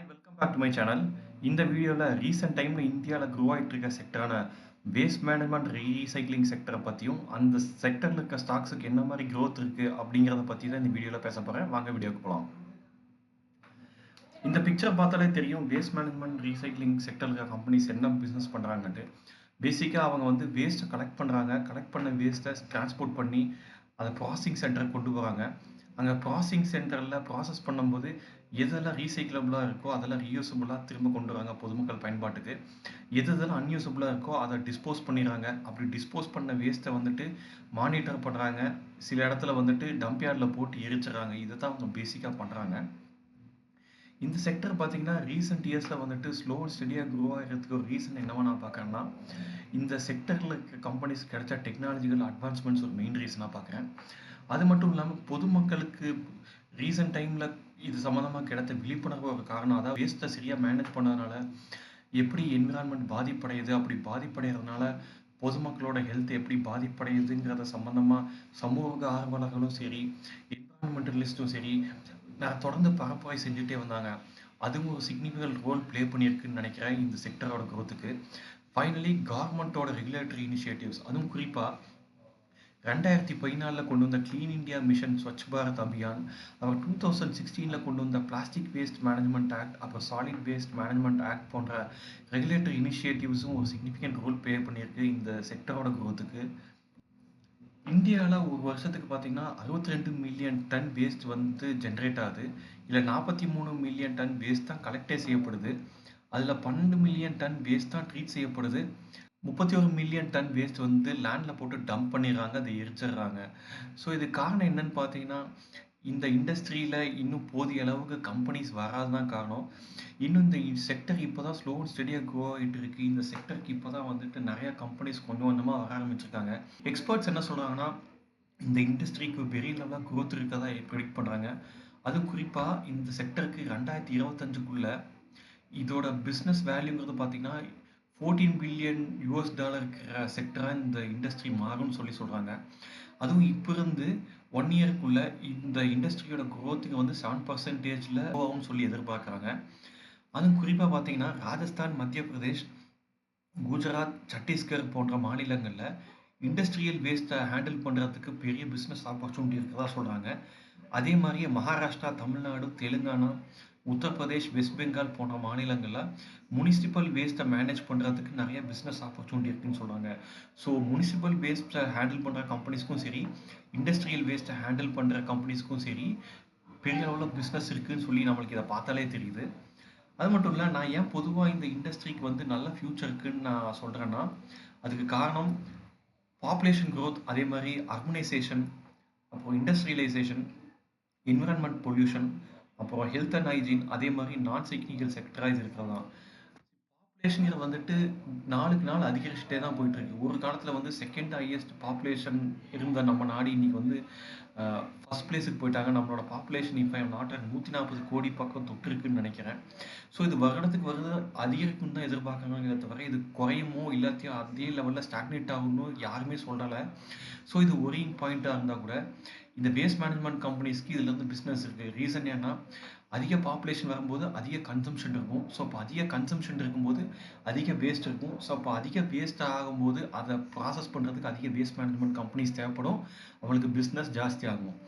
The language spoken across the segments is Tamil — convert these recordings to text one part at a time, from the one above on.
Hi welcome back to my channel. இந்த வீடியோவில் ரீசெண்ட் டைமில் இந்தியாவில் க்ரோ ஆகிட்டு இருக்க செக்டரான வேஸ்ட் மேனேஜ்மெண்ட் ரீசைக்ளிங் செக்டரை பற்றியும் அந்த செக்டரில் இருக்க ஸ்டாக்ஸுக்கு என்ன மாதிரி க்ரோத் இருக்குது அப்படிங்கிறத பற்றி தான் இந்த வீடியோவில் பேச போகிறேன். வாங்க வீடியோக்கு போகலாம். இந்த பிக்சரை பார்த்தாலே தெரியும் வேஸ்ட் மேனேஜ்மெண்ட் ரீசைக்ளிங் செக்டரில் இருக்க கம்பெனிஸ் என்ன பிஸ்னஸ் பண்ணுறாங்கன்ட்டு. பேசிக்காக அவங்க வந்து வேஸ்ட்டை கலெக்ட் பண்ணுறாங்க. கலெக்ட் பண்ண வேஸ்ட்டை டிரான்ஸ்போர்ட் பண்ணி அதை ப்ராசஸிங் சென்டருக்கு கொண்டு போகிறாங்க. அங்கே ப்ராசஸிங் சென்டரில் ப்ராசஸ் பண்ணும்போது எதெல்லாம் ரீசைக்கிளபிளாக இருக்கோ அதெல்லாம் ரீயூசபிளாக திரும்ப கொண்டு வராங்க பொதுமக்கள் பயன்பாட்டுக்கு. எதெல்லாம் அன்யூசபிளாக இருக்கோ அதை டிஸ்போஸ் பண்ணிடுறாங்க. அப்படி டிஸ்போஸ் பண்ண வேஸ்ட்டை வந்துட்டு மானிட்டர் பண்ணுறாங்க. சில இடத்துல வந்துட்டு டம்ப் யார்டில் போட்டு எரிச்சிடறாங்க. இதை தான் அவங்க பேசிக்காக பண்ணுறாங்க. இந்த செக்டர் பார்த்தீங்கன்னா ரீசெண்ட் இயர்ஸில் வந்துட்டு ஸ்லோ அண்ட் ஸ்டடியாக க்ரோ ஆகிறதுக்கு ஒரு ரீசன் என்னவா நான் பார்க்குறேன்னா, இந்த செக்டரில் இருக்க கம்பெனிஸ் கிடைச்ச டெக்னாலஜிக்கல் அட்வான்ஸ்மெண்ட்ஸ் ஒரு மெயின் ரீசனாக பார்க்குறேன். அது மட்டும் இல்லாமல் பொதுமக்களுக்கு ரீசெண்ட் டைமில் இது சம்மந்தமாக கிடைத்த விழிப்புணர்வு ஒரு காரணம். அதாவது வேஸ்ட்டை சரியாக மேனேஜ் பண்ணதுனால எப்படி என்விரான்மெண்ட் பாதிப்படையுது, அப்படி பாதிப்படைகிறதுனால பொதுமக்களோட ஹெல்த் எப்படி பாதிப்படையுதுங்கிறத சம்மந்தமாக சமூக ஆர்வலர்களும் சரி, என்விரான்மெண்டலிஸ்ட்டும் சரி நான் தொடர்ந்து பரப்புரை செஞ்சுட்டே வந்தாங்க. அதுவும் ஒரு சிக்னிஃபிகண்ட் ரோல் ப்ளே பண்ணியிருக்குன்னு நினைக்கிறேன் இந்த செக்டரோட க்ரோத்துக்கு. ஃபைனலி கவர்மெண்ட்டோட ரெகுலேட்டரி இனிஷியேட்டிவ்ஸ், அதுவும் குறிப்பாக 2014 கொண்டு வந்த clean India mission, Swachh Bharat Abhiyan, அப்புறம் 2016 கொண்டு வந்த பிளாஸ்டிக் வேஸ்ட் மேனேஜ்மெண்ட் ஆக்ட், அப்புறம் சாலிட் வேஸ்ட் மேனேஜ்மெண்ட் ஆக்ட் போன்ற ரெகுலேட்டரி இனிஷியேட்டிவ்ஸும் ஒரு சிக்னிஃபிகண்ட் ரோல் ப்ளே பண்ணியிருக்கு இந்த செக்டரோட க்ரோத்துக்கு. இந்தியாவில் ஒரு வருஷத்துக்கு பார்த்தீங்கன்னா 62 மில்லியன் டன் வேஸ்ட் வந்து ஜென்ரேட் ஆகுது. இல்லை 43 மில்லியன் டன் வேஸ்ட் தான் கலெக்டே செய்யப்படுது. அதில் 12 மில்லியன் டன் வேஸ்ட் தான் ட்ரீட் செய்யப்படுது. 31 மில்லியன் டன் வேஸ்ட் வந்து லேண்டில் போட்டு டம்ப் பண்ணிடுறாங்க, அதை எரிச்சிடுறாங்க. ஸோ இது காரணம் என்னன்னு பார்த்தீங்கன்னா, இந்த இண்டஸ்ட்ரியில் இன்னும் போதிய அளவுக்கு கம்பெனிஸ் வராதுதான் காரணம். இன்னும் இந்த செக்டர் இப்போ தான் ஸ்லோ அண்ட் ஸ்டடியாக க்ரோ ஆகிட்டு இருக்கு. இந்த செக்டருக்கு இப்போ தான் வந்துட்டு நிறைய கம்பெனிஸ் கொஞ்சம் கொஞ்சமாக வர ஆரம்பிச்சிருக்காங்க. எக்ஸ்பர்ட்ஸ் என்ன சொல்கிறாங்கன்னா, இந்த இண்டஸ்ட்ரிக்கு பெரிய லெவலாக க்ரோத் இருக்கதா ப்ரெடிக்ட் பண்ணுறாங்க. அதுவும் குறிப்பாக இந்த செக்டருக்கு 2025க்குள்ள இதோட பிஸ்னஸ் வேல்யூங்கிறது பார்த்தீங்கன்னா 14 பில்லியன் யூஎஸ் டாலர் இருக்கிற செக்டராக இந்த இண்டஸ்ட்ரி மாறும்னு சொல்கிறாங்க. அதுவும் இப்போ இருந்து 1 இயருக்குள்ள இந்த இண்டஸ்ட்ரியோட க்ரோத்துக்கு வந்து 7% ஆகும்னு சொல்லி எதிர்பார்க்குறாங்க. அதுவும் குறிப்பாக பார்த்தீங்கன்னா ராஜஸ்தான், மத்திய பிரதேஷ், குஜராத், சத்தீஸ்கர் போன்ற மாநிலங்களில் இண்டஸ்ட்ரியல் வேஸ்ட்டை ஹேண்டில் பண்ணுறதுக்கு பெரிய பிஸ்னஸ் ஆப்பர்ச்சுனிட்டி இருக்கிறதா சொல்கிறாங்க. அதே மாதிரியே மகாராஷ்டிரா, தமிழ்நாடு, தெலுங்கானா, உத்தரப்பிரதேஷ், வெஸ்ட் பெங்கால் போன்ற மாநிலங்களில் முனிசிபல் வேஸ்ட்டை மேனேஜ் பண்ணுறதுக்கு நிறைய பிஸ்னஸ் ஆப்பர்ச்சுனிட்டி இருக்குன்னு சொல்கிறாங்க. ஸோ முனிசிபல் வேஸ்ட்டை ஹேண்டில் பண்ணுற கம்பெனிஸ்க்கும் சரி, இண்டஸ்ட்ரியல் வேஸ்ட்டை ஹேண்டில் பண்ணுற கம்பெனிஸ்க்கும் சரி பெரிய அளவில் பிஸ்னஸ் இருக்குதுன்னு சொல்லி நம்மளுக்கு இதை பார்த்தாலே தெரியுது. அது மட்டும் இல்லை, நான் ஏன் பொதுவாக இந்த இண்டஸ்ட்ரிக்கு வந்து நல்ல ஃப்யூச்சர் இருக்குன்னு நான் சொல்கிறேன்னா, அதுக்கு காரணம் பாப்புலேஷன் க்ரோத், அதே மாதிரி அர்பனைசேஷன், அப்புறம் இண்டஸ்ட்ரியலைசேஷன், என்விரான்மெண்ட் பொல்யூஷன், அப்புறம் ஹெல்த் அண்ட் ஹைஜீன், அதே மாதிரி நான் டெக்னிக்கல் செக்டராக இது இருக்கிறது தான். பாப்புலேஷன் வந்துட்டு நாளுக்கு நாள் அதிகரிச்சுட்டே தான் போயிட்டு இருக்கு. ஒரு காலத்தில் வந்து செகண்ட் ஹையஸ்ட் பாப்புலேஷன் இருந்த நம்ம நாடு இன்னைக்கு வந்து ஃபர்ஸ்ட் பிளேஸுக்கு போயிட்டாங்க. நம்மளோட பாப்புலேஷன் இப்போ நாட்டை 140 கோடி பக்கம் தொட்டிருக்குன்னு நினைக்கிறேன். ஸோ இது வருடத்துக்கு வருடம் அதிகரிக்குன்னு தான் எதிர்பார்க்குறாங்களே தவிர இது குறையுமோ இல்லாத்தையும் அதே லெவலில் ஸ்டாக்னேட் ஆகும்னு யாருமே சொல்லலை. ஸோ இது ஒரியிங் பாயிண்ட்டாக இருந்தால் கூட இந்த வேஸ்ட் மேனேஜ்மெண்ட் கம்பெனிஸ்க்கு இதுலேருந்து பிஸ்னஸ் இருக்குது. ரீசன் ஏன்னா அதிக பாப்புலேஷன் வரும்போது அதிக கன்சம்ஷன் இருக்கும். ஸோ அப்போ அதிக கன்சம்ஷன் இருக்கும்போது அதிக வேஸ்ட் இருக்கும். ஸோ அப்போ அதிக வேஸ்ட் ஆகும்போது அதை ப்ராசஸ் பண்ணுறதுக்கு அதிக வேஸ்ட் மேனேஜ்மெண்ட் கம்பெனிஸ் தேவைப்படும். அவங்களுக்கு பிஸ்னஸ் ஜாஸ்தி ஆகும்.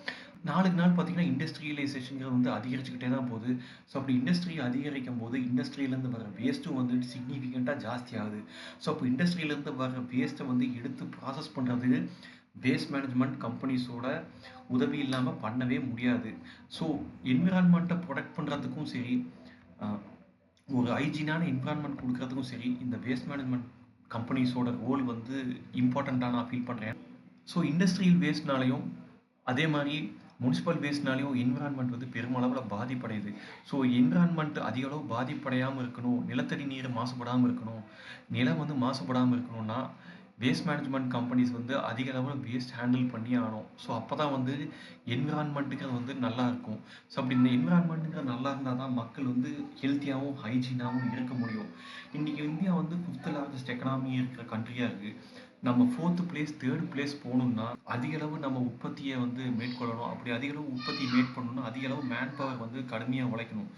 நாளுக்கு நாள் பார்த்தீங்கன்னா இண்டஸ்ட்ரியலைசேஷன்கிறது வந்து அதிகரிச்சுக்கிட்டே தான் போகுது. ஸோ அப்படி இண்டஸ்ட்ரி அதிகரிக்கும் போது இண்டஸ்ட்ரியிலேருந்து வர வேஸ்ட்டும் வந்து சிக்னிஃபிகண்ட்டாக ஜாஸ்தி ஆகுது. ஸோ அப்போ இண்டஸ்ட்ரியிலேருந்து வர வேஸ்ட்டை வந்து எடுத்து ப்ராசஸ் பண்ணுறதுக்கு வேஸ்ட் மேனேஜ்மெண்ட் கம்பெனிஸோட உதவி இல்லாமல் பண்ணவே முடியாது. ஸோ என்விரான்மெண்ட்டை ப்ரொடெக்ட் பண்ணுறதுக்கும் சரி, ஒரு ஹைஜீனான என்விரான்மெண்ட் கொடுக்கறதுக்கும் சரி, இந்த வேஸ்ட் மேனேஜ்மெண்ட் கம்பெனிஸோட ரோல் வந்து இம்பார்ட்டண்ட்டாக நான் ஃபீல் பண்ணுறேன். ஸோ இண்டஸ்ட்ரியல் வேஸ்ட்னாலையும் அதே மாதிரி முனிசிபல் வேஸ்ட்னாலையும் என்விரான்மெண்ட் வந்து பெருமளவில் பாதிப்படையுது. ஸோ என்விரான்மெண்ட் அதிக அளவு பாதிப்படையாமல் இருக்கணும், நிலத்தடி நீர் மாசுபடாமல் இருக்கணும், நிலம் வந்து மாசுபடாமல் இருக்கணும்னா வேஸ்ட் மேனேஜ்மெண்ட் கம்பெனிஸ் வந்து அதிக அளவில் வேஸ்ட் ஹேண்டில் பண்ணி ஆகணும். ஸோ அப்போ தான் வந்து என்விரான்மெண்ட்டுங்கிறது வந்து நல்லா இருக்கும். ஸோ அப்படி இந்த என்விரான்மெண்ட்டுங்கிறது நல்லா இருந்தால் தான் மக்கள் வந்து ஹெல்த்தியாகவும் ஹைஜீனாகவும் இருக்க முடியும். இன்றைக்கி இந்தியா வந்து 5th லார்ஜஸ்ட் எக்கனாமி இருக்கிற கண்ட்ரியாக இருக்குது. நம்ம 4த் பிளேஸ் 3rd பிளேஸ் போகணும்னா அதிக அளவு நம்ம உற்பத்தியை வந்து மேற்கொள்ளணும். அப்படி அதிக அளவு உற்பத்தி மேற்கொள்ளணும்னா அதிக அளவு மேன் பவர் வந்து கடுமையாக உழைக்கணும்.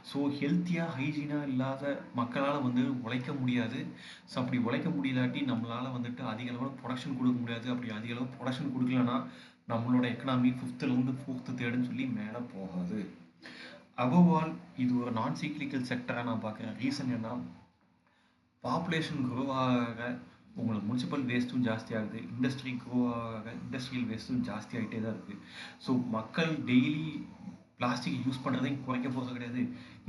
ஸோ ஹெல்த்தியாக ஹைஜீனாக இல்லாத மக்களால் வந்து உழைக்க முடியாது. ஸோ அப்படி உழைக்க முடியலாட்டி நம்மளால் வந்துட்டு அதிக அளவு ப்ரொடக்ஷன் கொடுக்க முடியாது. அப்படி அதிக அளவு ப்ரொடக்ஷன் கொடுக்கலன்னா நம்மளோட எக்கனாமி 5th 4th 3rd சொல்லி மேலே போகாது. அபவ் ஆல் இது ஒரு நான் சைக்ளிக்கல் செக்டராக நான் பார்க்குறேன். ரீசன் என்ன, பாப்புலேஷன் க்ரோ ஆக உங்களுக்கு முனிசிபல் வேஸ்ட்டும் ஜாஸ்தி ஆகுது, இண்டஸ்ட்ரி க்ரோ ஆக இண்டஸ்ட்ரியல் வேஸ்ட்டும் ஜாஸ்தி ஆகிட்டே தான் இருக்குது. ஸோ மக்கள் டெய்லி பிளாஸ்டிக் யூஸ் பண்ணுறதையும் குறைக்க போகிறது கிடையாது,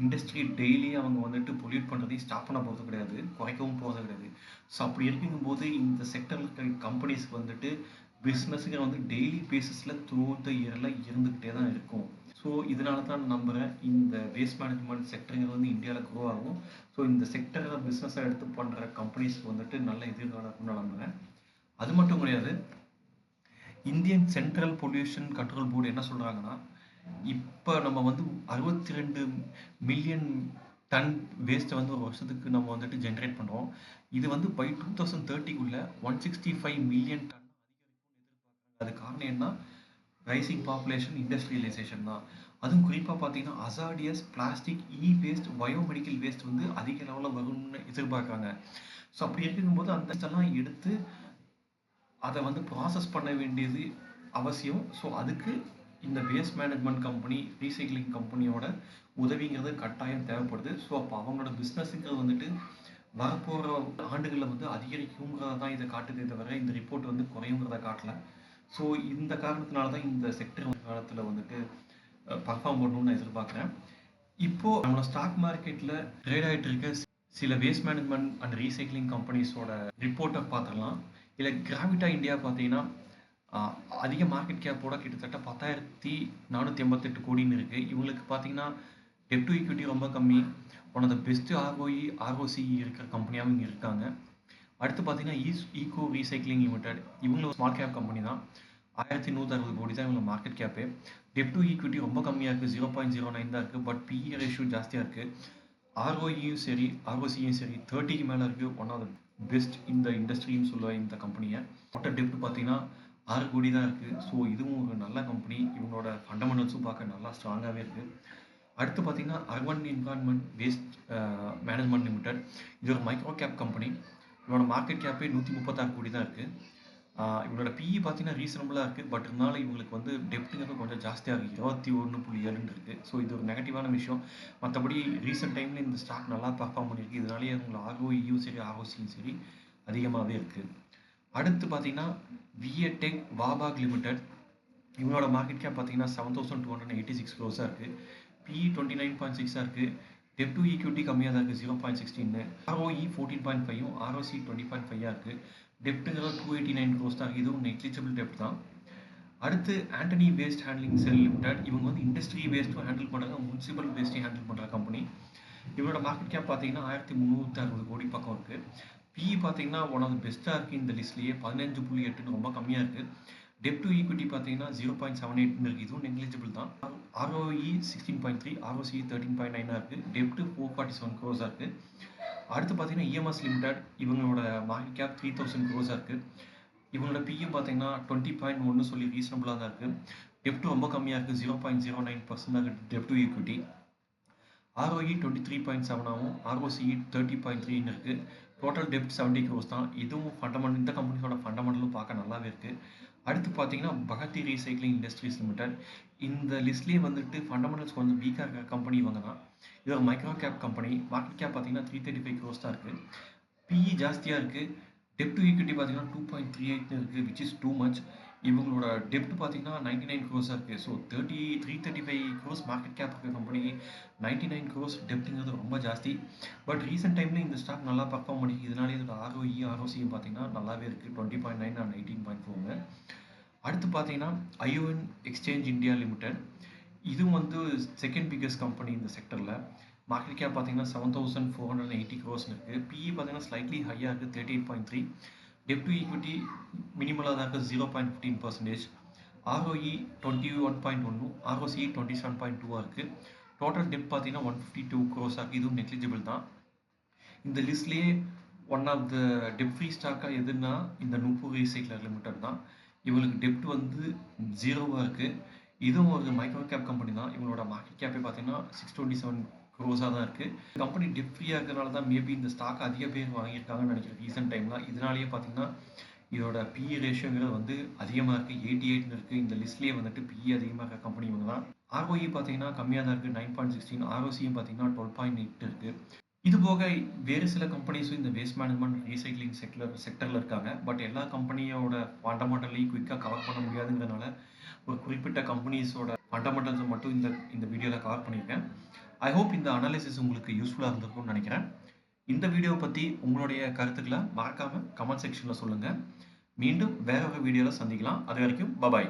இண்டஸ்ட்ரி டெய்லி அவங்க வந்துட்டு பொல்யூட் பண்ணுறதையும் ஸ்டாப் பண்ண போகிறது கிடையாது, குறைக்கவும் போகிறது கிடையாது. ஸோ அப்படி இருக்கும்போது இந்த செக்டரில் இருக்கிற கம்பெனிஸ்க்கு வந்துட்டு பிஸ்னஸுங்க வந்து டெய்லி பேசிஸில் த்ரூ த இயரில் இருந்துக்கிட்டே தான் இருக்கும். ஸோ இதனால தான் நம்புகிறேன் இந்த வேஸ்ட் மேனேஜ்மெண்ட் செக்டருங்கிறது வந்து இந்தியாவில் க்ரோ ஆகும். ஸோ இந்த செக்டரில் பிஸ்னஸை எடுத்து பண்ணுற கம்பெனிஸ்க்கு வந்துட்டு நல்ல எதிர்காலம் இருக்குன்னு நம்புகிறேன். அது மட்டும் கிடையாது, Indian central pollution control board என்ன சொல்கிறாங்கன்னா, இப்போ நம்ம வந்து 62 மில்லியன் டன் வேஸ்ட்டை வந்து ஒரு வருஷத்துக்கு நம்ம வந்துட்டு ஜென்ரேட் பண்ணுறோம். இது வந்து பை 2030க்குள்ள 165 மில்லியன் டன் அதிகரிக்கும்னு எதிர்பார்க்குறாங்க. அது காரணம் என்ன, ரைசிங் பாப்புலேஷன், இண்டஸ்ட்ரியலைசேஷன் தான். அதுவும் குறிப்பாக பார்த்தீங்கன்னா அசாடியஸ் பிளாஸ்டிக், வேஸ்ட், பயோமெடிக்கல் வேஸ்ட் வந்து அதிக லெவலில் வரும்னு எதிர்பார்க்குறாங்க. ஸோ அப்படி இருக்கும்போது அந்த இதெல்லாம் எடுத்து அதை வந்து ப்ராசஸ் பண்ண வேண்டியது அவசியம். ஸோ அதுக்கு இந்த வேஸ்ட் மேனேஜ்மெண்ட் கம்பெனி, ரீசைக்ளிங் கம்பெனியோட உதவிங்கிறது கட்டாயம் தேவைப்படுது. ஸோ அப்போ அவங்களோட பிஸ்னஸுங்கிறது வந்துட்டு வரப்போகிற ஆண்டுகளில் வந்து அதிகரிக்குங்கிறத தான் இதை காட்டுதே தவிர இந்த ரிப்போர்ட் வந்து குறையுங்கிறத காட்டல. ஸோ இந்த காரணத்தினால தான் இந்த செக்டர் காலத்தில் வந்துட்டு பர்ஃபார்ம் பண்ணணும்னு நான் எதிர்பார்க்குறேன். இப்போது நம்மளோட ஸ்டாக் மார்க்கெட்டில் ட்ரேட் ஆகிட்டு இருக்க சில வேஸ்ட் மேனேஜ்மெண்ட் அண்ட் ரீசைக்ளிங் கம்பெனிஸோட ரிப்போர்ட்டை பார்த்துடலாம். இல்லை கிராவிட்டா இந்தியா பார்த்தீங்கன்னா அதிக மார்க்கெட் கேப்போட கிட்டத்தட்ட 10,488 கோடின்னு இருக்குது. இவங்களுக்கு பார்த்தீங்கன்னா டெப்ட் டு ஈக்விட்டி ரொம்ப கம்மி, one of the best ROCE இருக்கிற கம்பெனியாகவும் இங்கே இருக்காங்க. அடுத்து பார்த்தீங்கன்னா ஈகோ ரீசைக்ளிங் லிமிடெட், இவங்களும் ஸ்மால் கேப் கம்பெனி தான். 1160 கோடி தான் இவங்க மார்க்கெட் கேப்பே. டெப்ட் டு ஈக்விட்டி ரொம்ப கம்மியாக இருக்குது, 0.09 தான் இருக்குது. பட் பிஇ ரேஷியோ ஜாஸ்தியாக இருக்குது. ஆர்ஓஇயும் சரி ஆர்ஓசியும் சரி 30க்கு மேலே இருக்குது. ஒன் ஆஃப் த பெஸ்ட் இந்த இண்டஸ்ட்ரின்னு சொல்லுவேன் இந்த கம்பெனியை. டோட்டல் டெப்ட் பார்த்தீங்கன்னா 6 கோடி தான் இருக்குது. ஸோ இதுவும் ஒரு நல்ல கம்பெனி, இவங்களோட ஃபண்டமெண்டல்ஸும் பார்க்க நல்லா ஸ்ட்ராங்காகவே இருக்குது. அடுத்து பார்த்தீங்கன்னா urban environment waste management limited, இது ஒரு மைக்ரோ கேப் கம்பெனி. இவனோட மார்க்கெட் கேப்பே 136 கோடி தான் இருக்குது. இவங்களோட பிஇ பார்த்தீங்கன்னா ரீசனபுளாக இருக்குது. பட் இருந்தாலும் இவங்களுக்கு வந்து டெப்ட்டுங்கிறது கொஞ்சம் ஜாஸ்தியாக இருக்குது, 21.7 இருக்குது. ஸோ இது ஒரு நெகட்டிவான விஷயம். மற்றபடி ரீசெண்ட் டைமில் இந்த ஸ்டாக் நல்லா பர்ஃபார்ம் பண்ணியிருக்கு. இதனாலேயே இவங்களை ஆர்ஓஇயும் சரி ஆர்ஓசியும் சரி அதிகமாகவே இருக்குது. அடுத்து பார்த்தீங்கன்னா விஏடெக் வாபாக் லிமிடெட், இவங்களோட மார்க்கெட் கேப் பார்த்தீங்கன்னா 7,286 க்ரோஸாக இருக்குது. பிஇ 29.6 இருக்குது. டெப்ட் டு ஈக்விட்டி கம்மியாக தான் இருக்குது, 0.16. ஆர்ஓஇ 14.5, ஆர்ஓசி 20.5 இருக்குது. டெப்ட்டுங்கிறது 289 க்ரோஸ் தான், இதுவும் நெக்லிஜிபிள் டெப்ட் தான். அடுத்து ஆண்டனி வேஸ்ட் ஹேண்ட்லிங் செல் லிமிடெட், இவங்க வந்து இண்டஸ்ட்ரி வேஸ்ட்டும் ஹேண்டில் பண்ணுறாங்க, முனிசிபல் வேஸ்ட்டையும் ஹேண்டில் பண்ணுற கம்பெனி. இவங்களோட மார்க்கெட் கேப் பார்த்தீங்கன்னா 1360 கோடி பக்கம் இருக்குது. பிஇ பார்த்தீங்கன்னா ஒன் ஆஃப் த பெஸ்ட்டாக இருக்குது இந்த லிஸ்ட்லேயே, 15.8 ரொம்ப கம்மியாக இருக்குது. டெப்ட் டு ஈக்விட்டி பார்த்தீங்கன்னா 0.78 இருக்குது, இதுவும் நெக்லிஜிபிள் தான். ஆர்ஓஇ 16.3, ஆர்ஓசி 13.9 இருக்குது. டெப்ட் 447 க்ரோஸாக இருக்குது. அடுத்து பார்த்தீங்கன்னா இஎம்எஸ் லிமிடெட், இவங்களோட மார்க்கெட் கேப் 3000 க்ரோஸாக இருக்குது. இவங்களோட பிஇ பார்த்தீங்கன்னா 20.1 சொல்லி ரீசனபுளாக தான் இருக்குது. டெப்ட் ரொம்ப கம்மியாக இருக்குது, 0.09% தான் இருக்குது டெப்ட் டு ஈக்விட்டி. ஆர்ஓஇ 23.7 ஆகும், ஆர்ஓசி 30.3 இருக்குது. டோட்டல் டெப்ட் 70 க்ரோஸ் தான், இதுவும் ஃபண்டமெண்டல், இந்த கம்பெனியோட ஃபண்டமெண்டலும் பார்க்க நல்லாவே இருக்குது. அடுத்து பார்த்தீங்கன்னா பகத்தி ரீசைக்ளிங் இண்டஸ்ட்ரீஸ் லிமிடெட், இந்த லிஸ்ட்லேயே வந்துட்டு ஃபண்டமெண்டல்ஸ் கொஞ்சம் வீக்காக இருக்கிற கம்பெனி இவங்க தான். இது ஒரு micro cap company, market cap பார்த்தீங்கன்னா 335 க்ரோஸ் தான் இருக்குது. பிஇ ஜாஸ்தியாக இருக்குது. டெப்ட் டு ஈக்விட்டி பார்த்தீங்கன்னா 2.38 இருக்குது, விச் இஸ் டூ மச். இவங்களோட டெப்ட் பார்த்தீங்கன்னா 99 க்ரோஸாக இருக்குது. ஸோ 335 க்ரோஸ் மார்க்கெட் கேப் இருக்கிற கம்பெனி 99 க்ரோஸ் டெப்ட்டுங்கிறது ரொம்ப ஜாஸ்தி. பட் ரீசெண்ட் டைமில் இந்த ஸ்டாக் நல்லா பர்ஃபார்ம் பண்ணிக்கு, இதனாலே இதோட ஆர்ஓஇ ஆர்ஓசியும் பார்த்தீங்கன்னா நல்லாவே இருக்குது, 20.9 அண்ட் 18.4. அடுத்து பார்த்தீங்கன்னா ஐஓஎன் எக்ஸ்சேஞ்ச் இந்தியா லிமிடெட், இதுவும் வந்து செகண்ட் பிக்கஸ்ட் கம்பெனி இந்த செக்டரில். மார்க்கெட் கேப் பார்த்தீங்கன்னா 7,480 க்ரோஸ் இருக்குது. பிஇ பார்த்தீங்கன்னா ஸ்லைட்லி ஹையாக இருக்குது, 38.3. டெப்ட் டு ஈக்விட்டி மினிமலாக தான் இருக்குது, 0.15%. ஆர்ஓஇ 21.1, ஆர்ஓசி 27.2 இருக்குது. டோட்டல் டெப்ட் பார்த்தீங்கன்னா 152 க்ரோஸாக இருக்குது, இதுவும் நெக்லிஜிபிள் தான். இந்த லிஸ்ட்லேயே ஒன் ஆஃப் த டெப்ட் ஃப்ரீ ஸ்டாக்கா எதுன்னா இந்த நூப்பூர் ரீசைக்ளர் லிமிடெட் தான். இவங்களுக்கு டெப்ட் வந்து 0வா இருக்கு. இதுவும் ஒரு மைக்ரோ கேப் கம்பெனி தான். இவங்களோட மார்க்கெட் கேப்பே பார்த்தீங்கன்னா 627 க்ரோஸா தான் இருக்கு. கம்பெனி டெப்ட் ஃப்ரீயா இருக்கிறனால தான் மேபி இந்த ஸ்டாக் அதிக பேர் வாங்கியிருக்காங்கன்னு நினைக்கிறேன் ரீசென்ட் டைம்ல. இதனாலேயே பார்த்தீங்கன்னா இதோட பிஇ ரேஷியோங்கிறது வந்து அதிகமா இருக்கு. 88ன்னு இருக்கு. இந்த லிஸ்ட்லயே வந்துட்டு பிஇ அதிகமா இருக்க கம்பெனி இவங்க தான். ஆர்ஓஇ பார்த்தீங்கன்னா கம்மியா தான் இருக்கு. 9.16. ஆர்ஓசியும் பார்த்தீங்கன்னா 12.8 இருக்கு. இது போக வேறு சில கம்பெனிஸும் இந்த வேஸ்ட் மேனேஜ்மெண்ட் ரீசைக்ளிங் செக்டர்ல இருக்காங்க. பட் எல்லா கம்பெனியோட ஃபண்டமெண்டலையும் குயிக்கா கவர் பண்ண முடியாதுங்கிறதுனால ஒரு குறிப்பிட்ட கம்பெனிஸோட ஃபண்டமெண்டல்ஸை மட்டும் இந்த இந்த வீடியோல கவர் பண்ணியிருக்கேன். ஐ ஹோப் இந்த அனாலிசிஸ் உங்களுக்கு யூஸ்ஃபுல்லா இருந்திருக்கும்னு நினைக்கிறேன். இந்த வீடியோ பத்தி உங்களுடைய கருத்துக்களை மறக்காம கமெண்ட் செக்ஷன்ல சொல்லுங்க. மீண்டும் வேற ஒரு வீடியோல சந்திக்கலாம். அது வரைக்கும் பபாய்.